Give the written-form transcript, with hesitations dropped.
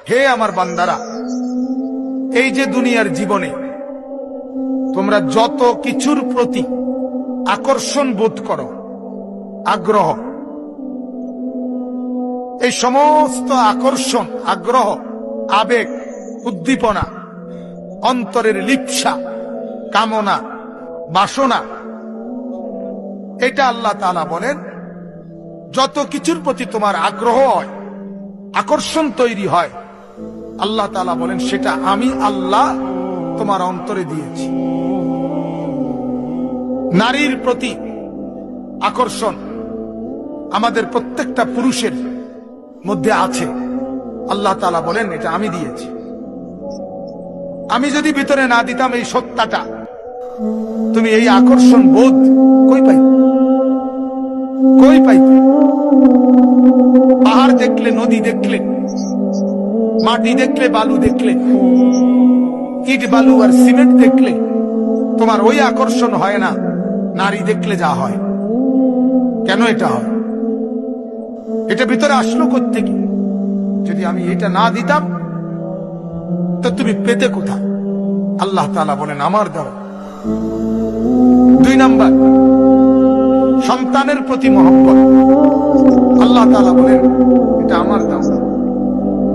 হে আমার বান্দারা, এই যে দুনিয়ার জীবনে তোমরা যত কিছুর প্রতি আকর্ষণ বোধ করো, আগ্রহ, এই সমস্ত আকর্ষণ, আগ্রহ, আবেগ, উদ্দীপনা, অন্তরের লিপ্সা, কামনা, বাসনা, এটা আল্লাহ তাআলা বলেন যত কিছুর প্রতি তোমার আগ্রহ হয়, আকর্ষণ তৈরি হয়, আল্লাহ তাআলা বলেন সেটা আমি আল্লাহ তোমার অন্তরে দিয়েছি। নারীর প্রতি আকর্ষণ আমাদের প্রত্যেকটা পুরুষের মধ্যে আছে, আল্লাহ তাআলা বলেন এটা আমি দিয়েছি। আমি যদি ভিতরে না দিতাম এই সত্তাটা, তুমি এই আকর্ষণ বোধ কই পাইতে? পাহাড় দেখলে, নদী দেখলে, মাটি দেখলে, বালু দেখলে, ইট বালু আর সিমেন্ট দেখলে তোমার ওই আকর্ষণ হয় না নারী দেখলে যা হয়। কেন এটা হয়? এটা ভিতরে আসলো কোত্থেকে? যদি আমি এটা না দিতাম তো তুমি পেতে কোথায়? আল্লাহ তাআলা বলেন আমার দেওয়া। 2 নাম্বার, সন্তানের প্রতি মহব্বত। আল্লাহ তাআলা বলেন এটা আমার দেওয়া।